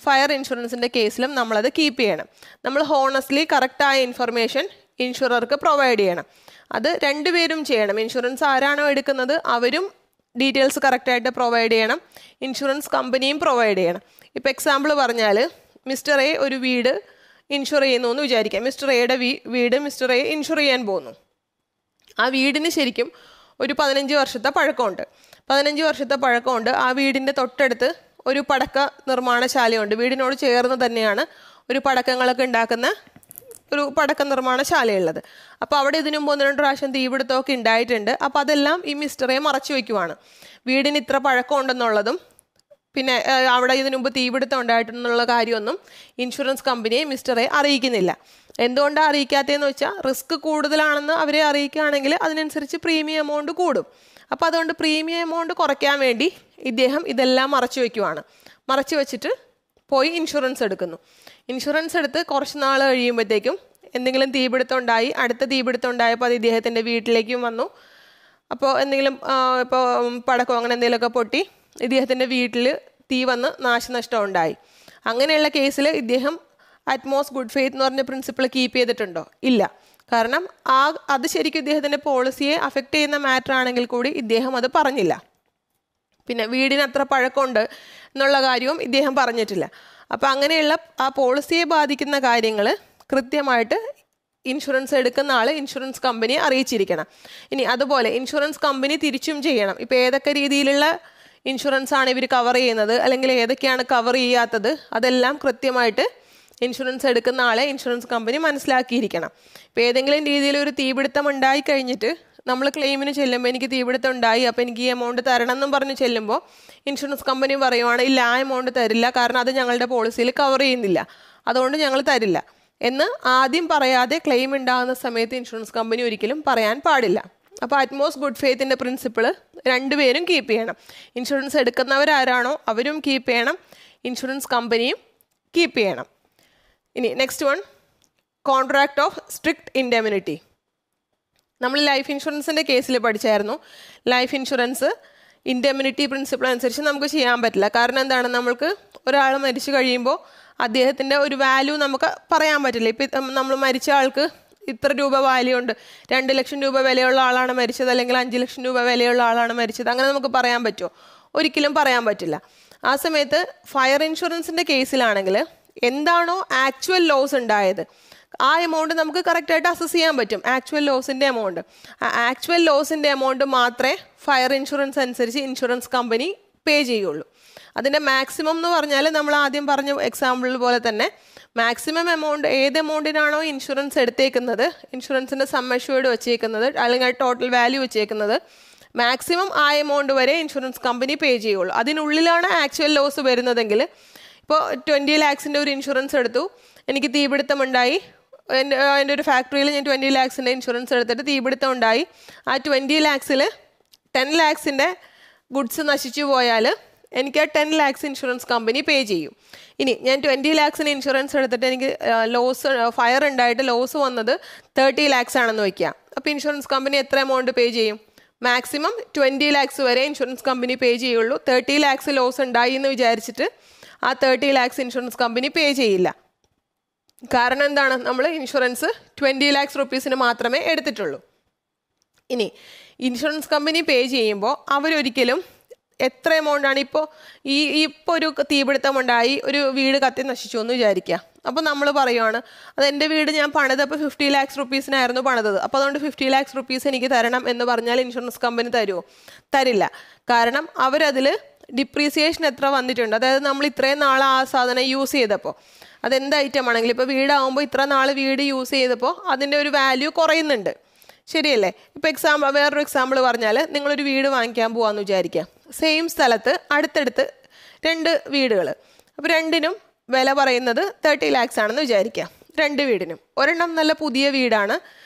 Speaker 1: ഫയർ ഇൻഷുറൻസിൻ്റെ കേസിലും നമ്മളത് കീപ്പ് ചെയ്യണം. നമ്മൾ ഹോണസ്റ്റ്ലി കറക്റ്റായ ഇൻഫർമേഷൻ ഇൻഷുറർക്ക് പ്രൊവൈഡ് ചെയ്യണം. അത് രണ്ടുപേരും ചെയ്യണം. ഇൻഷുറൻസ് ആരാണോ എടുക്കുന്നത് അവരും ഡീറ്റെയിൽസ് കറക്റ്റായിട്ട് പ്രൊവൈഡ് ചെയ്യണം, ഇൻഷുറൻസ് കമ്പനിയും പ്രൊവൈഡ് ചെയ്യണം. ഇപ്പോൾ എക്സാമ്പിൾ പറഞ്ഞാൽ, മിസ്റ്റർ എ ഒരു വീട് ഇൻഷുർ ചെയ്യുന്നു എന്ന് വിചാരിക്കാം. മിസ്റ്റർ എയുടെ വീട് മിസ്റ്റർ എ ഇൻഷുർ ചെയ്യാൻ പോകുന്നു. ആ വീടിന് ശരിക്കും ഒരു 15 വർഷത്തെ പഴക്കമുണ്ട്. 15 വർഷത്തെ പഴക്കമുണ്ട്. ആ വീടിൻ്റെ തൊട്ടടുത്ത് ഒരു പടക്ക നിർമ്മാണശാലയുണ്ട്. വീടിനോട് ചേർന്ന് തന്നെയാണ് ഒരു പടക്കങ്ങളൊക്കെ ഉണ്ടാക്കുന്ന ഒരു പടക്ക നിർമ്മാണശാലയുള്ളത്. അപ്പോൾ അവിടെ ഇതിനു മുമ്പ് 1-2 പ്രാവശ്യം തീപിടുത്തമൊക്കെ ഉണ്ടായിട്ടുണ്ട്. അപ്പോൾ അതെല്ലാം ഈ മിസ്റ്ററെ മറച്ചു വയ്ക്കുവാണ്. വീടിന് ഇത്ര പഴക്കമുണ്ടെന്നുള്ളതും പിന്നെ അവിടെ ഇതിനു മുമ്പ് തീപിടുത്തം ഉണ്ടായിട്ടുള്ള കാര്യമൊന്നും ഇൻഷുറൻസ് കമ്പനിയെ മിസ്റ്ററെ അറിയിക്കുന്നില്ല. എന്തുകൊണ്ടാണ് അറിയിക്കാത്തതെന്ന് വെച്ചാൽ, റിസ്ക് കൂടുതലാണെന്ന് അവരെ അറിയിക്കുകയാണെങ്കിൽ അതിനനുസരിച്ച് പ്രീമിയം എമൗണ്ട് കൂടും. അപ്പോൾ അതുകൊണ്ട് പ്രീമിയം എമൗണ്ട് കുറയ്ക്കാൻ വേണ്ടി ഇദ്ദേഹം ഇതെല്ലാം മറച്ചു വയ്ക്കുവാണ്. മറച്ചു വെച്ചിട്ട് പോയി ഇൻഷുറൻസ് എടുക്കുന്നു. ഇൻഷുറൻസ് എടുത്ത് കുറച്ച് നാൾ കഴിയുമ്പോഴത്തേക്കും എന്തെങ്കിലും തീപിടുത്തം ഉണ്ടായി. അടുത്ത തീപിടുത്തം ഉണ്ടായപ്പോൾ അത് ഇദ്ദേഹത്തിൻ്റെ വീട്ടിലേക്കും വന്നു. അപ്പോൾ എന്തെങ്കിലും ഇപ്പോൾ പടക്കം അങ്ങനെ എന്തെങ്കിലുമൊക്കെ പൊട്ടി ഇദ്ദേഹത്തിൻ്റെ വീട്ടിൽ തീ വന്ന് നാശനഷ്ടം ഉണ്ടായി. അങ്ങനെയുള്ള കേസിൽ ഇദ്ദേഹം അറ്റ്മോസ്റ്റ് ഗുഡ് ഫെയ്ത്ത് എന്ന് പറഞ്ഞ പ്രിൻസിപ്പിൾ കീപ്പ് ചെയ്തിട്ടുണ്ടോ? ഇല്ല. കാരണം അത് ശരിക്കും ഇദ്ദേഹത്തിൻ്റെ പോളിസിയെ അഫക്റ്റ് ചെയ്യുന്ന മാറ്റർ ആണെങ്കിൽ കൂടി ഇദ്ദേഹം അത് പറഞ്ഞില്ല. പിന്നെ വീടിന് അത്ര പഴക്കമുണ്ട് എന്നുള്ള കാര്യവും ഇദ്ദേഹം പറഞ്ഞിട്ടില്ല. അപ്പോൾ അങ്ങനെയുള്ള ആ പോളിസിയെ ബാധിക്കുന്ന കാര്യങ്ങൾ കൃത്യമായിട്ട് ഇൻഷുറൻസ് എടുക്കുന്ന ആൾ ഇൻഷുറൻസ് കമ്പനിയെ അറിയിച്ചിരിക്കണം. ഇനി അതുപോലെ ഇൻഷുറൻസ് കമ്പനി തിരിച്ചും ചെയ്യണം. ഇപ്പോൾ ഏതൊക്കെ രീതിയിലുള്ള ഇൻഷുറൻസ് ആണ് ഇവർ കവർ ചെയ്യുന്നത്, അല്ലെങ്കിൽ ഏതൊക്കെയാണ് കവർ ചെയ്യാത്തത്, അതെല്ലാം കൃത്യമായിട്ട് ഇൻഷുറൻസ് എടുക്കുന്ന ആളെ ഇൻഷുറൻസ് കമ്പനി മനസ്സിലാക്കിയിരിക്കണം. ഇപ്പോൾ ഏതെങ്കിലും രീതിയിൽ ഒരു തീപിടുത്തം ഉണ്ടായി കഴിഞ്ഞിട്ട് നമ്മൾ ക്ലെയിമിന് ചെല്ലുമ്പോൾ എനിക്ക് തീപിടുത്തം ഉണ്ടായി, അപ്പോൾ എനിക്ക് ഈ എമൗണ്ട് തരണം എന്നും പറഞ്ഞ് ചെല്ലുമ്പോൾ ഇൻഷുറൻസ് കമ്പനി പറയുവാണ്, ഇല്ല ആ എമൗണ്ട് തരില്ല, കാരണം അത് ഞങ്ങളുടെ പോളിസിയിൽ കവർ ചെയ്യുന്നില്ല, അതുകൊണ്ട് ഞങ്ങൾ തരില്ല എന്ന് ആദ്യം പറയാതെ ക്ലെയിം ഉണ്ടാകുന്ന സമയത്ത് ഇൻഷുറൻസ് കമ്പനി ഒരിക്കലും പറയാൻ പാടില്ല. അപ്പോൾ അറ്റ്മോസ്റ്റ് ഗുഡ് ഫെയ്ത്തിൻ്റെ പ്രിൻസിപ്പിൾ രണ്ടുപേരും കീപ്പ് ചെയ്യണം. ഇൻഷുറൻസ് എടുക്കുന്നവരാരാണോ അവരും കീപ്പ് ചെയ്യണം, ഇൻഷുറൻസ് കമ്പനിയും കീപ്പ് ചെയ്യണം. ഇനി next one, contract of strict indemnity. നമ്മൾ ലൈഫ് ഇൻഷുറൻസിൻ്റെ കേസിൽ പഠിച്ചായിരുന്നു. ലൈഫ് ഇൻഷുറൻസ് ഇൻഡെമിനിറ്റി പ്രിൻസിപ്പിൾ അനുസരിച്ച് നമുക്ക് ചെയ്യാൻ പറ്റില്ല. കാരണം എന്താണ്, നമ്മൾക്ക് ഒരാൾ മരിച്ചു കഴിയുമ്പോൾ അദ്ദേഹത്തിൻ്റെ ഒരു വാല്യൂ നമുക്ക് പറയാൻ പറ്റില്ല. ഇപ്പം നമ്മൾ മരിച്ച ആൾക്ക് ഇത്ര രൂപ വാല്യൂ ഉണ്ട്, 2 ലക്ഷം രൂപ വിലയുള്ള ആളാണ് മരിച്ചത്, അല്ലെങ്കിൽ 5 ലക്ഷം രൂപ വിലയുള്ള ആളാണ് മരിച്ചത്, അങ്ങനെ നമുക്ക് പറയാൻ പറ്റുമോ? ഒരിക്കലും പറയാൻ പറ്റില്ല. ആ സമയത്ത് ഫയർ ഇൻഷുറൻസിൻ്റെ കേസിലാണെങ്കിൽ എന്താണോ ആക്ച്വൽ ലോസ് ഉണ്ടായത് ആ എമൗണ്ട് നമുക്ക് കറക്റ്റായിട്ട് അസസ് ചെയ്യാൻ പറ്റും. ആക്ച്വൽ ലോസിൻ്റെ എമൗണ്ട്, ആ ആക്ച്വൽ ലോസിൻ്റെ എമൗണ്ട് മാത്രമേ ഫയർ ഇൻഷുറൻസ് അനുസരിച്ച് ഇൻഷുറൻസ് കമ്പനി പേ ചെയ്യുള്ളൂ. അതിൻ്റെ മാക്സിമം എന്ന് പറഞ്ഞാൽ നമ്മൾ ആദ്യം പറഞ്ഞ എക്സാമ്പിൾ പോലെ തന്നെ മാക്സിമം എമൗണ്ട് ഏത് എമൗണ്ടിനാണോ ഇൻഷുറൻസ് എടുത്തേക്കുന്നത്, ഇൻഷുറൻസിൻ്റെ സം അഷ്യൂർഡ് വെച്ചേക്കുന്നത് അല്ലെങ്കിൽ ടോട്ടൽ വാല്യൂ വെച്ചേക്കുന്നത്, മാക്സിമം ആ എമൗണ്ട് വരെ ഇൻഷുറൻസ് കമ്പനി പേ ചെയ്യുള്ളൂ. അതിനുള്ളിലാണ് ആക്ച്വൽ ലോസ് വരുന്നതെങ്കിൽ, ഇപ്പോൾ 20 lakhs ഒരു ഇൻഷുറൻസ് എടുത്തു, എനിക്ക് തീപിടുത്തമുണ്ടായി, എൻ്റെ ഒരു ഫാക്ടറിയിൽ ഞാൻ 20 lakhs ഇൻഷുറൻസ് എടുത്തിട്ട് തീപിടുത്തം ഉണ്ടായി, ആ 20 lakhs 10 lakhs ഗുഡ്സ് നശിച്ചു പോയാൽ എനിക്ക് ആ 10 lakhs ഇൻഷുറൻസ് കമ്പനി പേ ചെയ്യും. ഇനി ഞാൻ 20 lakhs ഇൻഷുറൻസ് എടുത്തിട്ട് എനിക്ക് ഫയർ ഉണ്ടായിട്ട് ലോസ് വന്നത് 30 lakhs ആണെന്ന് വയ്ക്കുക. അപ്പോൾ ഇൻഷുറൻസ് കമ്പനി എത്ര എമൗണ്ട് പേ ചെയ്യും? മാക്സിമം 20 lakhs വരെ ഇൻഷുറൻസ് കമ്പനി പേ ചെയ്യുള്ളൂ. 30 lakhs ലോസ് ഉണ്ടായി എന്ന് വിചാരിച്ചിട്ട് ആ 30 lakhs ഇൻഷുറൻസ് കമ്പനി പേ ചെയ്യില്ല. കാരണം എന്താണ്, നമ്മൾ ഇൻഷുറൻസ് 20 lakhs rupees മാത്രമേ എടുത്തിട്ടുള്ളൂ. ഇനി ഇൻഷുറൻസ് കമ്പനി പേ ചെയ്യുമ്പോൾ അവരൊരിക്കലും എത്ര എമൗണ്ടാണ്, ഇപ്പോൾ ഒരു തീപിടുത്തമുണ്ടായി, ഒരു വീട് കത്തി നശിച്ചു എന്ന് വിചാരിക്കുക. അപ്പോൾ നമ്മൾ പറയുവാണ് അതെൻ്റെ വീട് ഞാൻ പണിതപ്പോൾ 50 lakhs rupees പണിതത്, അപ്പോൾ അതുകൊണ്ട് 50 lakhs rupees എനിക്ക് തരണം എന്ന് പറഞ്ഞാൽ ഇൻഷുറൻസ് കമ്പനി തരുമോ? തരില്ല. കാരണം അവരതിൽ ഡിപ്രീസിയേഷൻ എത്ര വന്നിട്ടുണ്ട്, അതായത് നമ്മൾ ഇത്രയും നാൾ ആ സാധനം യൂസ് ചെയ്തപ്പോൾ, അതെന്ത് ഐറ്റം ആണെങ്കിലും, ഇപ്പോൾ വീടാകുമ്പോൾ ഇത്ര നാൾ വീട് യൂസ് ചെയ്തപ്പോൾ അതിൻ്റെ ഒരു വാല്യൂ കുറയുന്നുണ്ട്, ശരിയല്ലേ? ഇപ്പോൾ വേറൊരു എക്സാമ്പിൾ പറഞ്ഞാൽ, നിങ്ങളൊരു വീട് വാങ്ങിക്കാൻ പോകാമെന്ന് വിചാരിക്കുക. സെയിം സ്ഥലത്ത് അടുത്തടുത്ത് 2 വീടുകൾ, അപ്പോൾ രണ്ടിനും വില പറയുന്നത് 30 lakhs ആണെന്ന് വിചാരിക്കുക. 2 വീടിനും. ഒരെണ്ണം നല്ല പുതിയ വീടാണ്,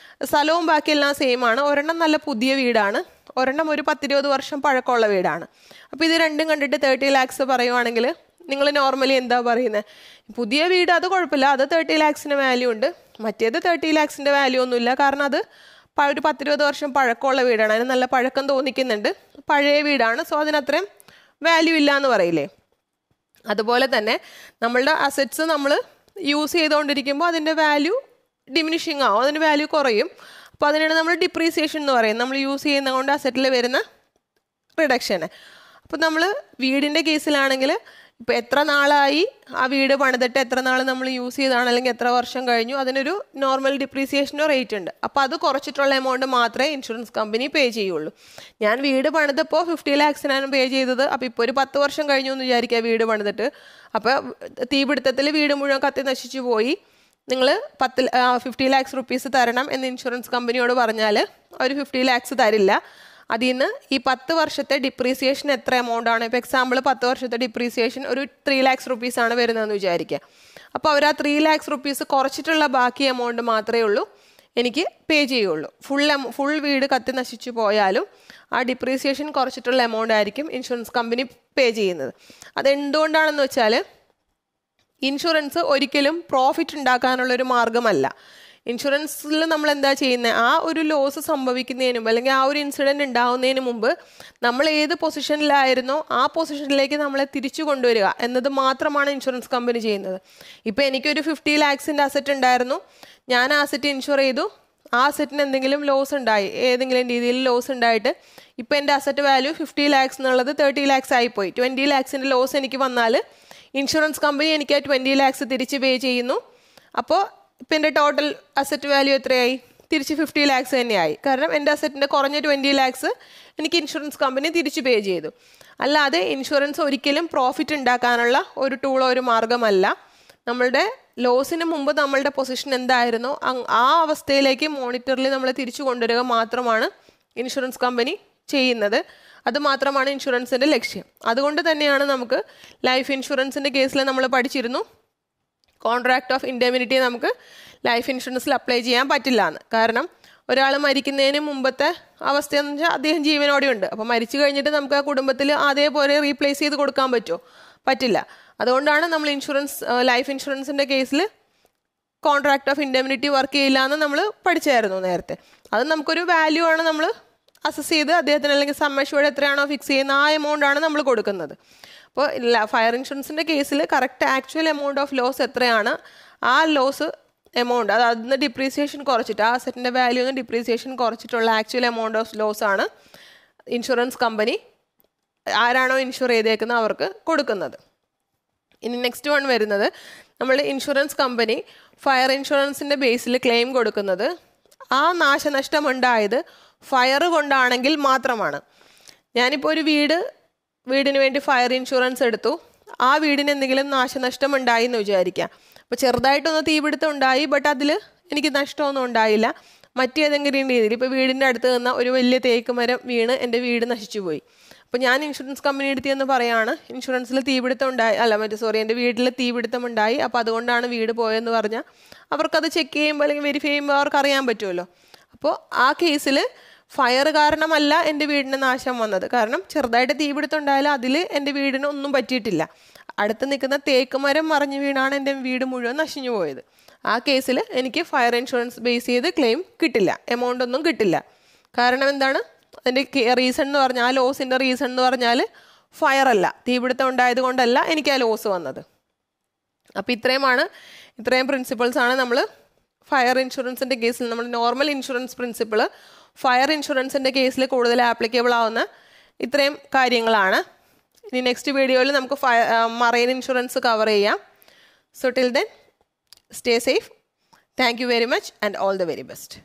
Speaker 1: സ്ഥലവും ബാക്കിയെല്ലാം സെയിം ആണ്. ഒരെണ്ണം നല്ല പുതിയ വീടാണ്, ഒരെണ്ണം ഒരു 10-20 വർഷം പഴക്കമുള്ള വീടാണ്. അപ്പോൾ ഇത് രണ്ടും കണ്ടിട്ട് 30 lakhs പറയുവാണെങ്കിൽ നിങ്ങൾ നോർമലി എന്താ പറയുന്നത്? പുതിയ വീട് അത് കുഴപ്പമില്ല, അത് 30 lakhs വാല്യൂ ഉണ്ട്, മറ്റേത് 30 lakhs വാല്യൂ ഒന്നുമില്ല, കാരണം അത് ഒരു 10-20 വർഷം പഴക്കമുള്ള വീടാണ്, അതിന് നല്ല പഴക്കം തോന്നിക്കുന്നുണ്ട്, പഴയ വീടാണ്, സോ അതിനത്രയും വാല്യൂ ഇല്ല എന്ന് പറയില്ലേ? അതുപോലെ തന്നെ നമ്മളുടെ അസറ്റ്സ് നമ്മൾ യൂസ് ചെയ്തുകൊണ്ടിരിക്കുമ്പോൾ അതിൻ്റെ വാല്യൂ ഡിമിനിഷിങ് ആവും, അതിൻ്റെ വാല്യൂ കുറയും. അപ്പോൾ അതിനാണ് നമ്മൾ ഡിപ്രീസിയേഷൻ എന്ന് പറയും, നമ്മൾ യൂസ് ചെയ്യുന്നതുകൊണ്ട് അസറ്റിൽ വരുന്ന റിഡക്ഷന്. അപ്പോൾ നമ്മൾ വീടിൻ്റെ കേസിലാണെങ്കിൽ ഇപ്പോൾ എത്ര നാളായി ആ വീട് പണിതിട്ട്, എത്ര നാൾ നമ്മൾ യൂസ് ചെയ്താണ്, അല്ലെങ്കിൽ എത്ര വർഷം കഴിഞ്ഞു, അതിനൊരു നോർമൽ ഡിപ്രീസിയേഷനോ റേറ്റ് ഉണ്ട്. അപ്പോൾ അത് കുറച്ചിട്ടുള്ള എമൗണ്ട് മാത്രമേ ഇൻഷുറൻസ് കമ്പനി പേ ചെയ്യുള്ളൂ. ഞാൻ വീട് പണിതപ്പോൾ 50 lakhs പേ ചെയ്തത്, അപ്പോൾ ഇപ്പോൾ ഒരു 10 വർഷം കഴിഞ്ഞു എന്ന് വിചാരിക്കുക വീട് പണിതിട്ട്, അപ്പോൾ തീപിടുത്തത്തിൽ വീട് മുഴുവൻ കത്തി നശിച്ചു പോയി, നിങ്ങൾ 50 lakhs rupees തരണം എന്ന് ഇൻഷുറൻസ് കമ്പനിയോട് പറഞ്ഞാൽ അവർ 50 lakhs തരില്ല. അതിൽ നിന്ന് ഈ 10 വർഷത്തെ ഡിപ്രീസിയേഷൻ എത്ര എമൗണ്ട് ആണ്, ഇപ്പോൾ എക്സാമ്പിൾ 10 വർഷത്തെ ഡിപ്രീസിയേഷൻ ഒരു 3 lakhs rupees ആണ് വരുന്നതെന്ന് വിചാരിക്കുക. അപ്പോൾ അവർ ആ 3 lakhs rupees കുറച്ചിട്ടുള്ള ബാക്കി എമൗണ്ട് മാത്രമേ ഉള്ളൂ എനിക്ക് പേ ചെയ്യുള്ളൂ. ഫുൾ വീട് കത്തി നശിച്ചു പോയാലും ആ ഡിപ്രീസിയേഷൻ കുറച്ചിട്ടുള്ള എമൗണ്ട് ആയിരിക്കും ഇൻഷുറൻസ് കമ്പനി പേ ചെയ്യുന്നത്. അതെന്തുകൊണ്ടാണെന്ന് വെച്ചാൽ ഇൻഷുറൻസ് ഒരിക്കലും പ്രോഫിറ്റ് ഉണ്ടാക്കാനുള്ളൊരു മാർഗ്ഗമല്ല. ഇൻഷുറൻസിൽ നമ്മൾ എന്താ ചെയ്യുന്നത്, ആ ഒരു ലോസ് സംഭവിക്കുന്നതിന് മുമ്പ് അല്ലെങ്കിൽ ആ ഒരു ഇൻസിഡൻറ്റ് ഉണ്ടാവുന്നതിന് മുമ്പ് നമ്മൾ ഏത് പൊസിഷനിലായിരുന്നോ ആ പൊസിഷനിലേക്ക് നമ്മളെ തിരിച്ചു കൊണ്ടുവരിക എന്നത് മാത്രമാണ് ഇൻഷുറൻസ് കമ്പനി ചെയ്യുന്നത്. ഇപ്പോൾ എനിക്കൊരു 50 lakhs അസറ്റ് ഉണ്ടായിരുന്നു, ഞാൻ ആ അസറ്റ് ഇൻഷുർ ചെയ്തു, ആ അസറ്റിന് എന്തെങ്കിലും ലോസ് ഉണ്ടായി, ഏതെങ്കിലും രീതിയിൽ ലോസ് ഉണ്ടായിട്ട് ഇപ്പോൾ എൻ്റെ അസറ്റ് വാല്യൂ 50 lakhs എന്നുള്ളത് 30 lakhs ആയിപ്പോയി. 20 lakhs ലോസ് എനിക്ക് വന്നാൽ ഇൻഷുറൻസ് കമ്പനി എനിക്ക് ആ 20 lakhs തിരിച്ച് പേ ചെയ്യുന്നു. അപ്പോൾ ഇപ്പം എൻ്റെ ടോട്ടൽ അസറ്റ് വാല്യൂ എത്രയായി? തിരിച്ച് 50 lakhs തന്നെയായി. കാരണം എൻ്റെ അസറ്റിൻ്റെ കുറഞ്ഞ 20 lakhs എനിക്ക് ഇൻഷുറൻസ് കമ്പനി തിരിച്ച് പേ ചെയ്തു. അല്ലാതെ ഇൻഷുറൻസ് ഒരിക്കലും പ്രോഫിറ്റ് ഉണ്ടാക്കാനുള്ള ഒരു ടൂളോ ഒരു മാർഗ്ഗമല്ല. നമ്മളുടെ ലോസിന് മുമ്പ് നമ്മളുടെ പൊസിഷൻ എന്തായിരുന്നോ ആ അവസ്ഥയിലേക്ക് മോണിറ്ററിൽ നമ്മൾ തിരിച്ചു കൊണ്ടുവരിക മാത്രമാണ് ഇൻഷുറൻസ് കമ്പനി ചെയ്യുന്നത്. അത് മാത്രമാണ് ഇൻഷുറൻസിൻ്റെ ലക്ഷ്യം. അതുകൊണ്ട് തന്നെയാണ് നമുക്ക് ലൈഫ് ഇൻഷുറൻസിൻ്റെ കേസിൽ നമ്മൾ പഠിച്ചിരുന്നു കോൺട്രാക്ട് ഓഫ് ഇൻഡെമിനിറ്റി നമുക്ക് ലൈഫ് ഇൻഷുറൻസിൽ അപ്ലൈ ചെയ്യാൻ പറ്റില്ല എന്ന്. കാരണം ഒരാൾ മരിക്കുന്നതിന് മുമ്പത്തെ അവസ്ഥയെന്ന് വെച്ചാൽ അദ്ദേഹം ജീവനോടെ ഉണ്ട്. അപ്പോൾ മരിച്ചു കഴിഞ്ഞിട്ട് നമുക്ക് ആ കുടുംബത്തിൽ അതേപോലെ റീപ്ലേസ് ചെയ്ത് കൊടുക്കാൻ പറ്റുമോ? പറ്റില്ല. അതുകൊണ്ടാണ് നമ്മൾ ലൈഫ് ഇൻഷുറൻസിൻ്റെ കേസിൽ കോൺട്രാക്ട് ഓഫ് ഇൻഡെമിനിറ്റി വർക്ക് ചെയ്യില്ല എന്ന് നമ്മൾ പഠിച്ചായിരുന്നു നേരത്തെ. അത് നമുക്കൊരു വാല്യൂ ആണ് നമ്മൾ അസസ് ചെയ്ത് അദ്ദേഹത്തിന് അല്ലെങ്കിൽ സം അഷ്യൂർഡ് എത്രയാണോ ഫിക്സ് ചെയ്യുന്ന ആ എമൗണ്ടാണ് നമ്മൾ കൊടുക്കുന്നത്. അപ്പോൾ ഫയർ ഇൻഷുറൻസിൻ്റെ കേസിൽ correct actual amount of loss എത്രയാണ്, ആ ലോസ് എമൗണ്ട് അത് അതിന് ഡിപ്രീസിയേഷൻ കുറച്ചിട്ട് ആ അസറ്റിൻ്റെ വാല്യൂന്ന് ഡിപ്രീസിയേഷൻ കുറച്ചിട്ടുള്ള ആക്ച്വൽ എമൗണ്ട് ഓഫ് ലോസ് ആണ് ഇൻഷുറൻസ് കമ്പനി ആരാണോ ഇൻഷുർ ചെയ്തേക്കുന്നത് അവർക്ക് കൊടുക്കുന്നത്. ഇനി നെക്സ്റ്റ് വൺ വരുന്നത്, നമ്മൾ ഇൻഷുറൻസ് കമ്പനി ഫയർ ഇൻഷുറൻസിൻ്റെ ബേസിൽ ക്ലെയിം കൊടുക്കുന്നത് ആ നാശനഷ്ടമുണ്ടായത് ഫയർ കൊണ്ടാണെങ്കിൽ മാത്രമാണ്. ഞാനിപ്പോൾ ഒരു വീടിന് വേണ്ടി ഫയർ ഇൻഷുറൻസ് എടുത്തു, ആ വീടിന് എന്തെങ്കിലും നാശനഷ്ടം ഉണ്ടായി എന്ന് വിചാരിക്കുക. അപ്പോൾ ചെറുതായിട്ടൊന്ന് തീപിടുത്തം ഉണ്ടായി, ബട്ട് അതിൽ എനിക്ക് നഷ്ടമൊന്നും ഉണ്ടായില്ല. മറ്റേതെങ്കിലും രീതിയിൽ ഇപ്പോൾ വീടിൻ്റെ അടുത്ത് നിന്ന് ഒരു വലിയ തേക്ക് മരം വീണ് എൻ്റെ വീട് നശിച്ചു പോയി. അപ്പോൾ ഞാൻ ഇൻഷുറൻസ് കമ്പനി എടുത്തിയെന്ന് പറയാണ്, ഇൻഷുറൻസിൽ തീപിടുത്തം ഉണ്ടായി, എൻ്റെ വീട്ടിൽ തീപിടുത്തം ഉണ്ടായി, അപ്പോൾ അതുകൊണ്ടാണ് വീട് പോയെന്ന് പറഞ്ഞാൽ അവർക്കത് ചെക്ക് ചെയ്യുമ്പോൾ അല്ലെങ്കിൽ വെരിഫൈ ചെയ്യുമ്പോൾ അവർക്ക് അറിയാൻ പറ്റുമല്ലോ. അപ്പോൾ ആ കേസിൽ ഫയർ കാരണമല്ല എൻ്റെ വീടിന് നാശം വന്നത്, കാരണം ചെറുതായിട്ട് തീപിടുത്തം ഉണ്ടായാലും അതിൽ എൻ്റെ വീടിന് ഒന്നും പറ്റിയിട്ടില്ല. അടുത്ത് നിൽക്കുന്ന തേക്ക് മരം മറിഞ്ഞു വീണാണ് എൻ്റെ വീട് മുഴുവൻ നശിഞ്ഞു പോയത്. ആ കേസിൽ എനിക്ക് ഫയർ ഇൻഷുറൻസ് ബേസ് ചെയ്ത് ക്ലെയിം കിട്ടില്ല, എമൗണ്ട് ഒന്നും കിട്ടില്ല. കാരണം എന്താണ്, അതിൻ്റെ റീസൺ എന്ന് പറഞ്ഞാൽ, ആ ലോസിൻ്റെ റീസൺ എന്ന് പറഞ്ഞാൽ ഫയർ അല്ല, തീപിടുത്തം ഉണ്ടായത് കൊണ്ടല്ല എനിക്ക് ആ ലോസ് വന്നത്. അപ്പോൾ ഇത്രയും പ്രിൻസിപ്പിൾസാണ് നമ്മൾ ഫയർ ഇൻഷുറൻസിൻ്റെ കേസിൽ, നമ്മൾ നോർമൽ ഇൻഷുറൻസ് പ്രിൻസിപ്പിൾ ഫയർ ഇൻഷുറൻസിൻ്റെ കേസിൽ കൂടുതൽ ആപ്ലിക്കബിൾ ആവുന്ന ഇത്രയും കാര്യങ്ങളാണ്. ഇനി നെക്സ്റ്റ് വീഡിയോയിൽ നമുക്ക് മറൈൻ ഇൻഷുറൻസ് കവർ ചെയ്യാം. So till then stay safe. Thank you very much and all the very best.